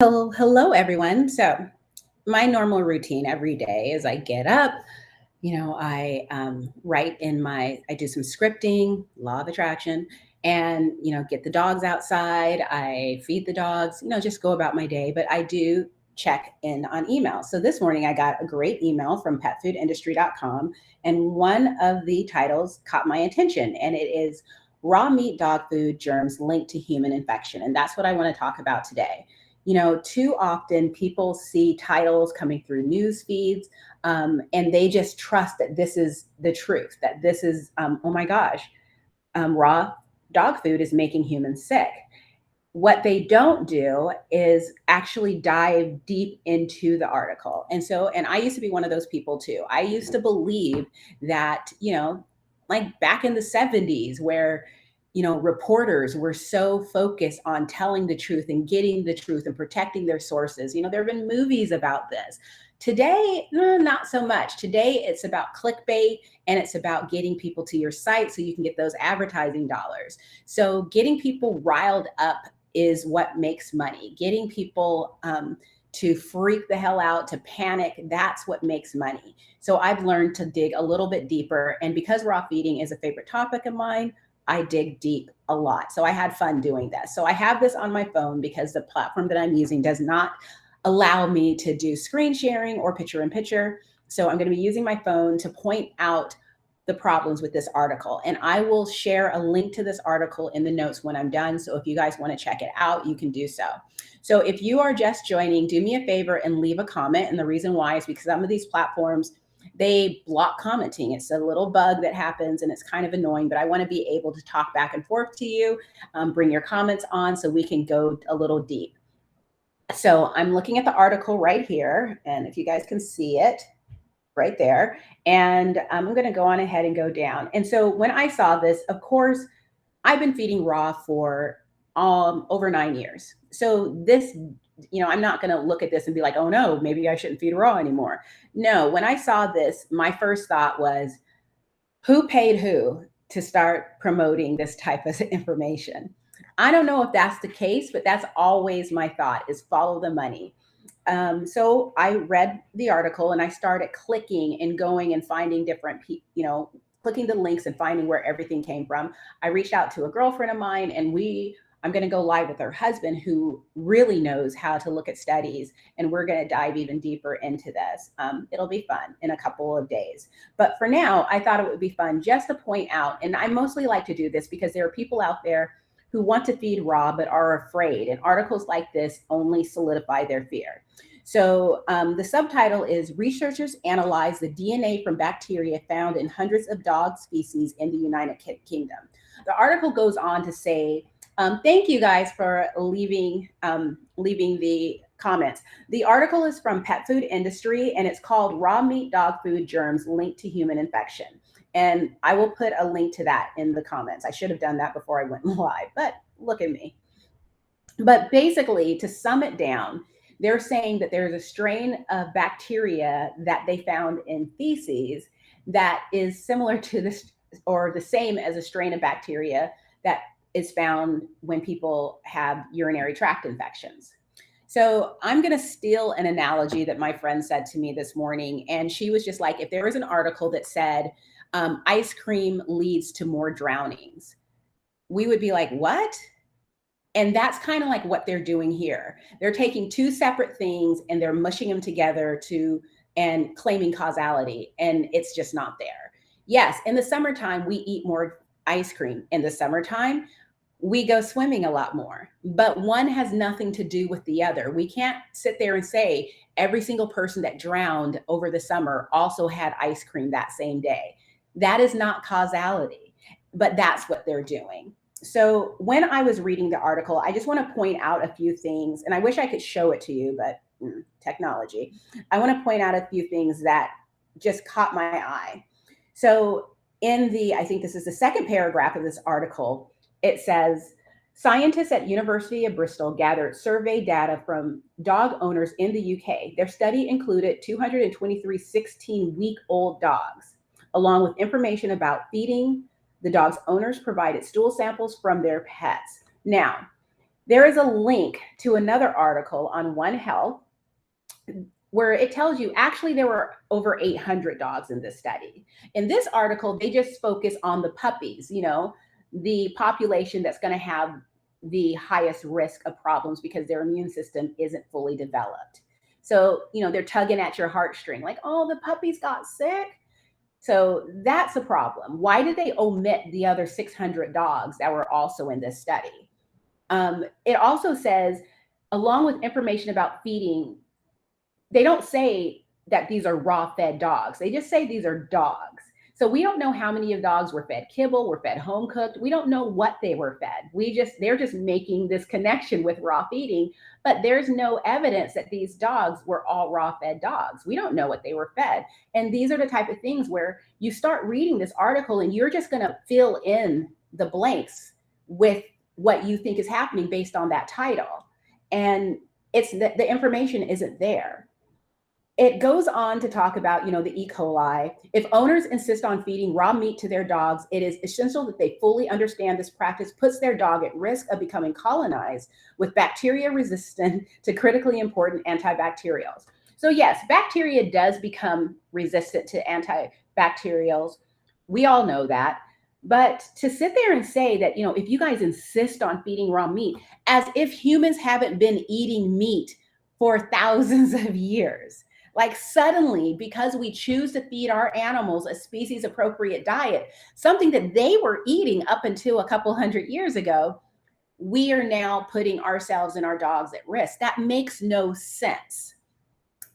Hello, everyone. So, my normal routine every day is I get up, I write in I do some scripting, law of attraction, and, get the dogs outside. I feed the dogs, just go about my day. But I do check in on email. So, this morning I got a great email from petfoodindustry.com, and one of the titles caught my attention, and it is Raw Meat Dog Food Germs Linked to Human Infection. And that's what I want to talk about today. Too often people see titles coming through news feeds, and they just trust that this is the truth, that this is, oh my gosh, raw dog food is making humans sick. What they don't do is actually dive deep into the article. And I used to be one of those people too. I used to believe that, like back in the 70s, where reporters were so focused on telling the truth and getting the truth and protecting their sources. There have been movies about this. Today, not so much. Today, it's about clickbait, and it's about getting people to your site so you can get those advertising dollars. So getting people riled up is what makes money. Getting people to freak the hell out, to panic, that's what makes money. So I've learned to dig a little bit deeper. And because raw feeding is a favorite topic of mine, I dig deep a lot. So I had fun doing this. So I have this on my phone because the platform that I'm using does not allow me to do screen sharing or picture in picture. So I'm going to be using my phone to point out the problems with this article. And I will share a link to this article in the notes when I'm done. So if you guys want to check it out, you can do so. So if you are just joining, do me a favor and leave a comment. And the reason why is because some of these platforms, they block commenting. It's a little bug that happens and it's kind of annoying, but I want to be able to talk back and forth to you, bring your comments on so we can go a little deep. So I'm looking at the article right here, and if you guys can see it right there, and I'm going to go on ahead and go down. And so when I saw this, of course, I've been feeding raw for over 9 years. So this, I'm not going to look at this and be like, oh no, maybe I shouldn't feed raw anymore. No, when I saw this, my first thought was, who paid who to start promoting this type of information? I don't know if that's the case, but that's always my thought, is follow the money. So I read the article and I started clicking and going and finding different people, clicking the links and finding where everything came from. I reached out to a girlfriend of mine, and I'm going to go live with her husband, who really knows how to look at studies, and we're going to dive even deeper into this. It'll be fun in a couple of days. But for now, I thought it would be fun just to point out, and I mostly like to do this because there are people out there who want to feed raw but are afraid, and articles like this only solidify their fear. So the subtitle is Researchers Analyze the DNA from Bacteria Found in Hundreds of Dogs' Feces in the United Kingdom. The article goes on to say, thank you guys for leaving the comments. The article is from Petfood Industry, and it's called Raw Meat Dog Food Germs Linked to Human Infection. And I will put a link to that in the comments. I should have done that before I went live, but look at me. But basically, to sum it down, they're saying that there's a strain of bacteria that they found in feces that is similar to this, or the same as a strain of bacteria that is found when people have urinary tract infections. So I'm going to steal an analogy that my friend said to me this morning. And she was just like, if there was an article that said ice cream leads to more drownings, we would be like, what? And that's kind of like what they're doing here. They're taking two separate things and they're mushing them together and claiming causality. And it's just not there. Yes, in the summertime, we eat more ice cream. In the summertime, we go swimming a lot more, but one has nothing to do with the other. We can't sit there and say every single person that drowned over the summer also had ice cream that same day. That is not causality, but that's what they're doing. So when I was reading the article, I just want to point out a few things, and I wish I could show it to you, but technology. I want to point out a few things that just caught my eye. So I think this is the second paragraph of this article, it says, scientists at University of Bristol gathered survey data from dog owners in the UK. Their study included 223 16-week-old dogs, along with information about feeding. The dog's owners provided stool samples from their pets. Now, There is a link to another article on One Health where it tells you actually there were over 800 dogs in this study. In this article, they just focus on the puppies, the population that's going to have the highest risk of problems because their immune system isn't fully developed. So, they're tugging at your heartstring like, oh, the puppies got sick. So that's a problem. Why did they omit the other 600 dogs that were also in this study? It also says, along with information about feeding, they don't say that these are raw fed dogs. They just say these are dogs. So we don't know how many of dogs were fed kibble, were fed home cooked. We don't know what they were fed. They're just making this connection with raw feeding, but there's no evidence that these dogs were all raw fed dogs. We don't know what they were fed. And these are the type of things where you start reading this article and you're just going to fill in the blanks with what you think is happening based on that title. And it's the information isn't there. It goes on to talk about, the E. coli. If owners insist on feeding raw meat to their dogs, it is essential that they fully understand this practice puts their dog at risk of becoming colonized with bacteria resistant to critically important antibacterials. So yes, bacteria does become resistant to antibacterials. We all know that. But to sit there and say that, if you guys insist on feeding raw meat, as if humans haven't been eating meat for thousands of years. Like suddenly, because we choose to feed our animals a species appropriate diet, something that they were eating up until a couple hundred years ago, we are now putting ourselves and our dogs at risk. That makes no sense.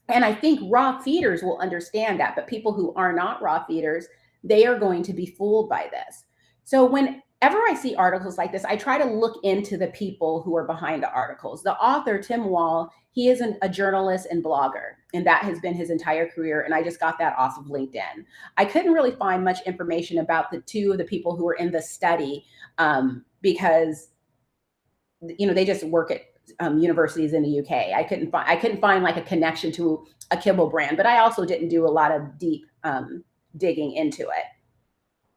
And I think raw feeders will understand that, but people who are not raw feeders, they are going to be fooled by this. So whenever I see articles like this, I try to look into the people who are behind the articles. The author, Tim Wall, he is a journalist and blogger, and that has been his entire career. And I just got that off of LinkedIn. I couldn't really find much information about the two of the people who were in the study because, they just work at universities in the UK. I couldn't find like a connection to a kibble brand, but I also didn't do a lot of deep digging into it.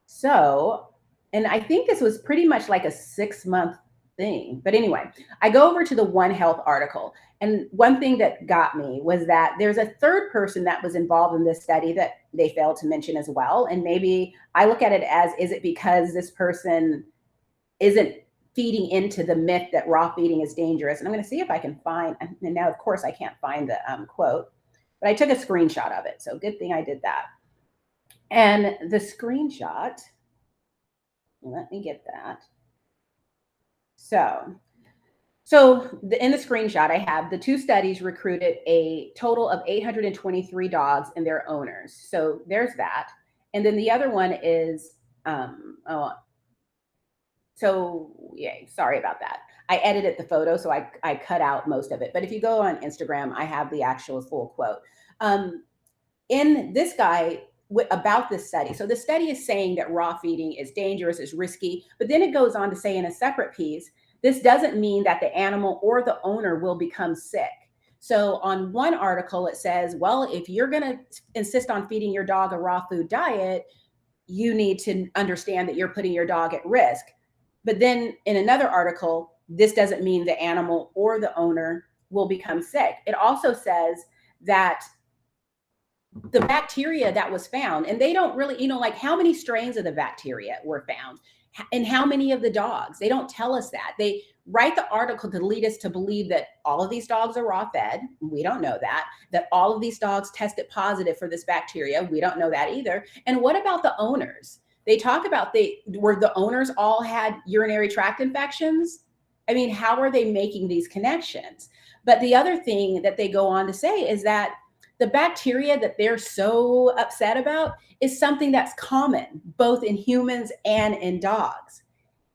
So, and I think this was pretty much like a 6-month thing. But anyway, I go over to the One Health article. And one thing that got me was that there's a third person that was involved in this study that they failed to mention as well. And maybe I look at it as, is it because this person isn't feeding into the myth that raw feeding is dangerous? And I'm going to see if I can find, and now of course I can't find the quote, but I took a screenshot of it. So good thing I did that. And the screenshot, let me get that. So in the screenshot, I have the two studies recruited a total of 823 dogs and their owners. So there's that. And then the other one is, sorry about that. I edited the photo, so I cut out most of it. But if you go on Instagram, I have the actual full quote. In this guy, about this study. So the study is saying that raw feeding is dangerous, is risky, but then it goes on to say in a separate piece, this doesn't mean that the animal or the owner will become sick. So on one article, it says, well, if you're going to insist on feeding your dog a raw food diet, you need to understand that you're putting your dog at risk. But then in another article, this doesn't mean the animal or the owner will become sick. It also says that the bacteria that was found, and they don't really, like how many strains of the bacteria were found and how many of the dogs, they don't tell us that. They write the article to lead us to believe that all of these dogs are raw fed. We don't know that all of these dogs tested positive for this bacteria. We don't know that either. And what about the owners? They talk about were the owners all had urinary tract infections? I mean, how are they making these connections? But the other thing that they go on to say is that the bacteria that they're so upset about is something that's common, both in humans and in dogs.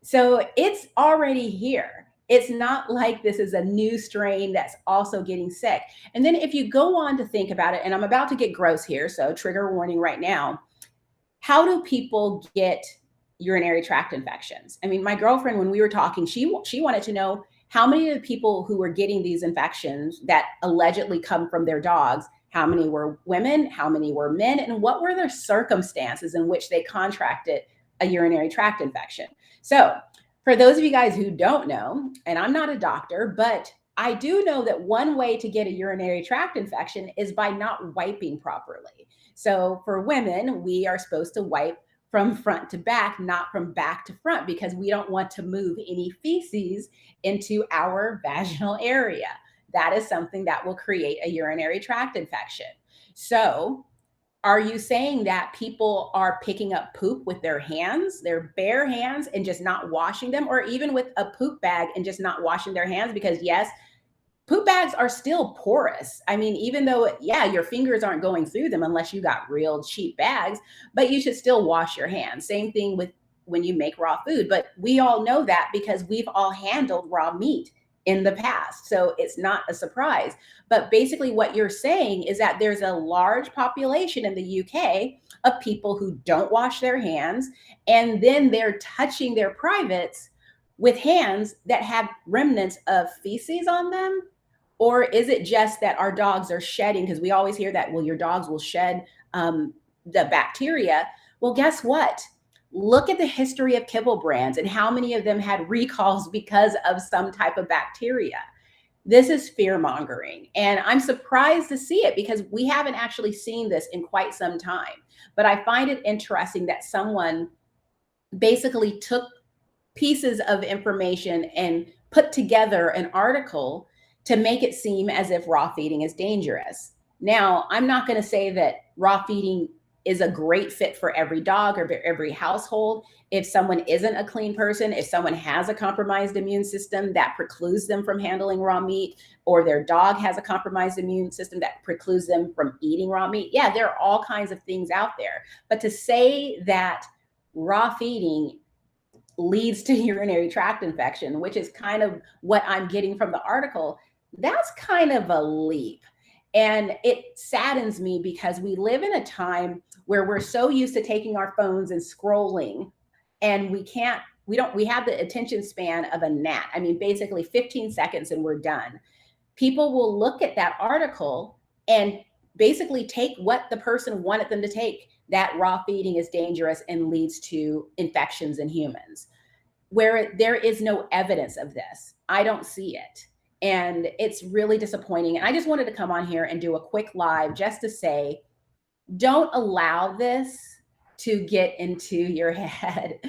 So it's already here. It's not like this is a new strain that's also getting sick. And then if you go on to think about it, and I'm about to get gross here, so trigger warning right now, how do people get urinary tract infections? I mean, my girlfriend, when we were talking, she wanted to know how many of the people who were getting these infections that allegedly come from their dogs, how many were women, how many were men, and what were their circumstances in which they contracted a urinary tract infection. So For those of you guys who don't know, and I'm not a doctor, but I do know that one way to get a urinary tract infection is by not wiping properly. So for women, we are supposed to wipe from front to back, not from back to front, because we don't want to move any feces into our vaginal area. That is something that will create a urinary tract infection. So are you saying that people are picking up poop with their hands, their bare hands, and just not washing them, or even with a poop bag and just not washing their hands? Because, yes, poop bags are still porous. I mean, even though, yeah, your fingers aren't going through them unless you got real cheap bags, but you should still wash your hands. Same thing with when you make raw food. But we all know that because we've all handled raw meat in the past. So it's not a surprise. But basically, what you're saying is that there's a large population in the UK of people who don't wash their hands, and then they're touching their privates with hands that have remnants of feces on them. Or is it just that our dogs are shedding? Because we always hear that, well, your dogs will shed the bacteria. Well, guess what? Look at the history of kibble brands and how many of them had recalls because of some type of bacteria. This is fear mongering. And I'm surprised to see it because we haven't actually seen this in quite some time. But I find it interesting that someone basically took pieces of information and put together an article to make it seem as if raw feeding is dangerous. Now, I'm not going to say that raw feeding is a great fit for every dog or every household. If someone isn't a clean person, if someone has a compromised immune system that precludes them from handling raw meat, or their dog has a compromised immune system that precludes them from eating raw meat, yeah, there are all kinds of things out there. But to say that raw feeding leads to urinary tract infection, which is kind of what I'm getting from the article, that's kind of a leap. And it saddens me because we live in a time where we're so used to taking our phones and scrolling, and we have the attention span of a gnat. I mean, basically 15 seconds and we're done. People will look at that article and basically take what the person wanted them to take, that raw feeding is dangerous and leads to infections in humans, where there is no evidence of this. I don't see it. And it's really disappointing. And I just wanted to come on here and do a quick live just to say, don't allow this to get into your head.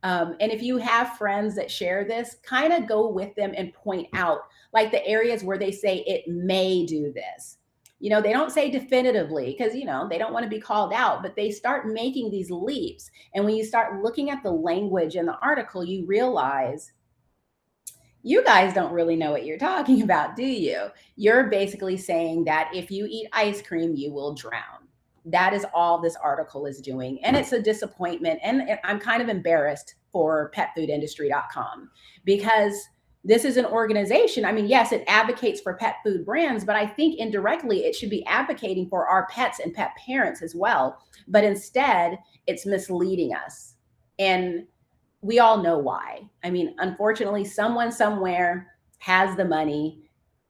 And if you have friends that share this, kind of go with them and point out like the areas where they say it may do this. They don't say definitively because, they don't want to be called out, but they start making these leaps. And when you start looking at the language in the article, you realize you guys don't really know what you're talking about, do you? You're basically saying that if you eat ice cream, you will drown. That is all this article is doing. And it's a disappointment. And I'm kind of embarrassed for petfoodindustry.com because this is an organization. I mean, yes, it advocates for pet food brands, but I think indirectly it should be advocating for our pets and pet parents as well. But instead, it's misleading us. And we all know why. I mean, unfortunately, someone somewhere has the money,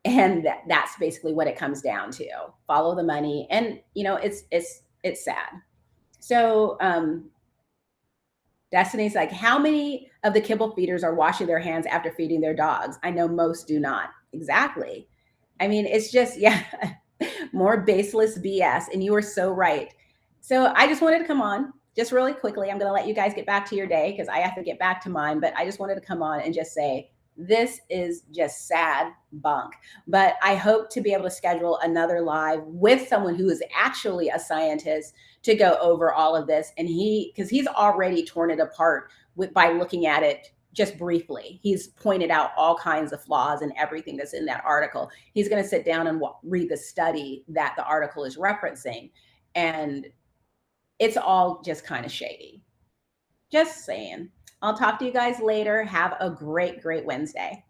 and that's basically what it comes down to. Follow the money, and it's sad. So Destiny's like, how many of the kibble feeders are washing their hands after feeding their dogs? I know most do not. Exactly. I mean, it's just, yeah, more baseless BS. And you are so right. So I just wanted to come on just really quickly. I'm going to let you guys get back to your day because I have to get back to mine. But I just wanted to come on and just say, this is just sad bunk. But I hope to be able to schedule another live with someone who is actually a scientist to go over all of this. And because he's already torn it apart by looking at it just briefly. He's pointed out all kinds of flaws and everything that's in that article. He's going to sit down and read the study that the article is referencing. And it's all just kind of shady. Just saying. I'll talk to you guys later. Have a great, great Wednesday.